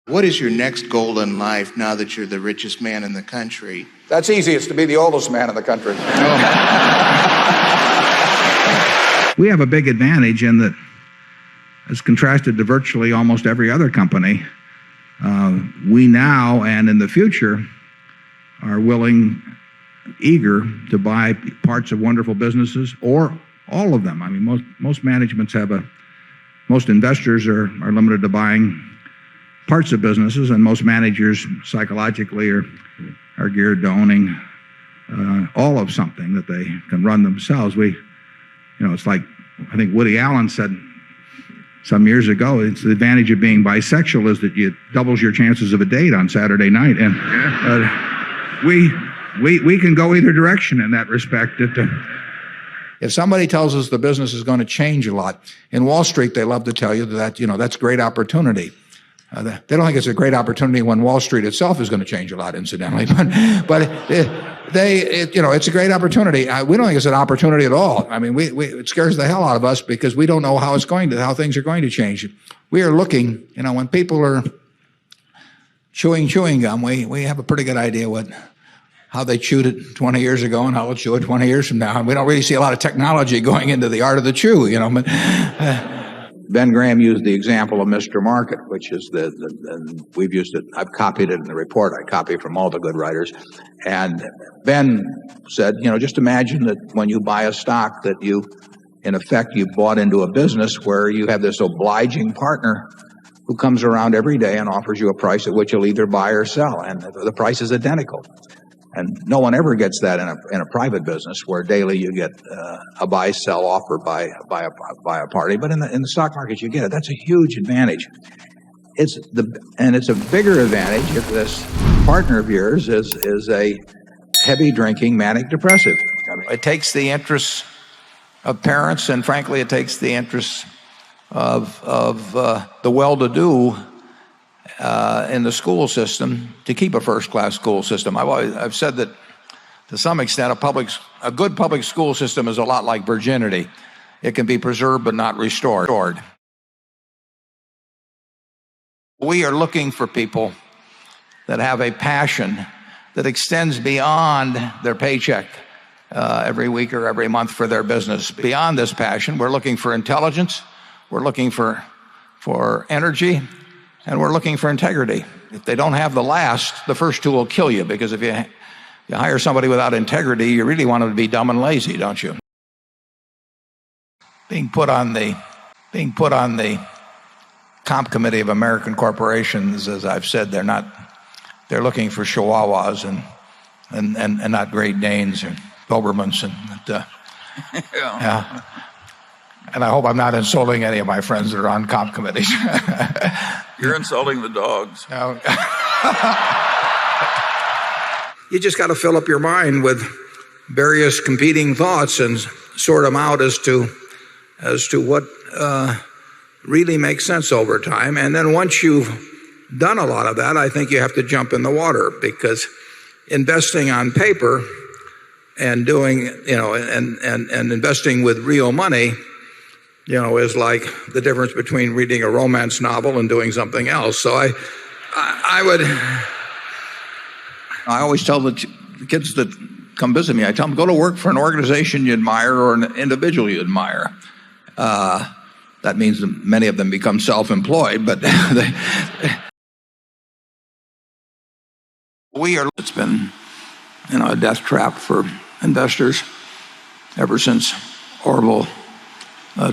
What is your next goal in life now that you're the richest man in the country? That's easy. It's to be the oldest man in the country. We have a big advantage in that, as contrasted to virtually almost every other company, we now and in the future are willing, eager to buy parts of wonderful businesses or all of them. I mean, most managements most investors are limited to buying parts of businesses, and most managers psychologically are geared to owning all of something that they can run themselves. It's like, I think Woody Allen said some years ago, it's the advantage of being bisexual is that it doubles your chances of a date on Saturday night. And we can go either direction in that respect. If somebody tells us the business is going to change a lot, in Wall Street they love to tell you that, that's great opportunity. They don't think it's a great opportunity when Wall Street itself is going to change a lot, incidentally. But it's a great opportunity. We don't think it's an opportunity at all. I mean, it scares the hell out of us because we don't know how things are going to change. We are looking, when people are chewing gum, we have a pretty good idea how they chewed it 20 years ago and how they'll chew it 20 years from now. And we don't really see a lot of technology going into the art of the chew, But Ben Graham used the example of Mr. Market, which is we've used it. I've copied it in the report. I copy from all the good writers. And Ben said, just imagine that when you buy a stock that in effect, you bought into a business where you have this obliging partner who comes around every day and offers you a price at which you'll either buy or sell. And the price is identical. And no one ever gets that in a private business where daily you get a buy-sell offer by a party. But in the stock market you get it. That's a huge advantage. It's a bigger advantage if this partner of yours is a heavy drinking manic depressive. It takes the interests of parents, and frankly, it takes the interests of the well-to-do in the school system to keep a first-class school system. I've said that to some extent a good public school system is a lot like virginity. It can be preserved but not restored. We are looking for people that have a passion that extends beyond their paycheck every week or every month for their business. Beyond this passion, we're looking for intelligence, we're looking for energy, and we're looking for integrity. If they don't have the last, the first two will kill you, because if you hire somebody without integrity, you really want them to be dumb and lazy, don't you? Being put on the comp committee of American corporations, as I've said, they're looking for Chihuahuas and not Great Danes or Dobermans yeah. And I hope I'm not insulting any of my friends that are on comp committees. You're insulting the dogs. You just got to fill up your mind with various competing thoughts and sort them out as to what really makes sense over time. And then once you've done a lot of that, I think you have to jump in the water, because investing on paper and doing, and investing with real money, is like the difference between reading a romance novel and doing something else. So I always tell the kids that come visit me, I tell them, go to work for an organization you admire or an individual you admire. That means that many of them become self-employed, but it's been, a death trap for investors ever since Orville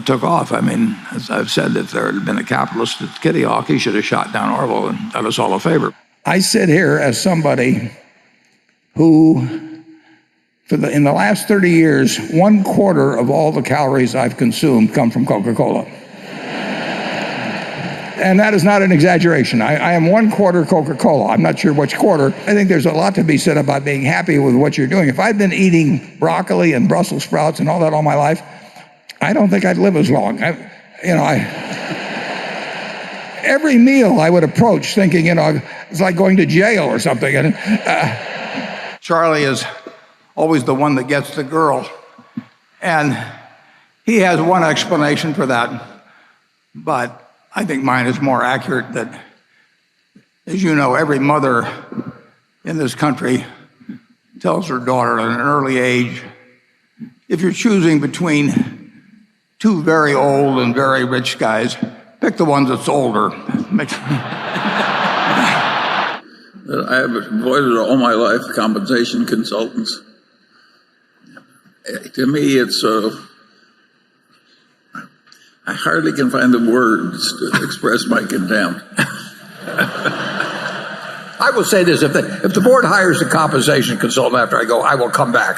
took off. I mean, as I've said, if there had been a capitalist at Kitty Hawk, he should have shot down Orville and done us all a favor. I sit here as somebody who, in the last 30 years, 1/4 of all the calories I've consumed come from Coca-Cola. And that is not an exaggeration. I am 1/4 Coca-Cola. I'm not sure which quarter. I think there's a lot to be said about being happy with what you're doing. If I'd been eating broccoli and Brussels sprouts and all that all my life, I don't think I'd live as long. Every meal I would approach thinking, it's like going to jail or something. And Charlie is always the one that gets the girl. And he has one explanation for that. But I think mine is more accurate, that As you know, every mother in this country tells her daughter at an early age, if you're choosing between two very old and very rich guys, pick the one that's older. I have avoided all my life compensation consultants. To me, it's I hardly can find the words to express my contempt. I will say this, if the board hires a compensation consultant after I go, I will come back.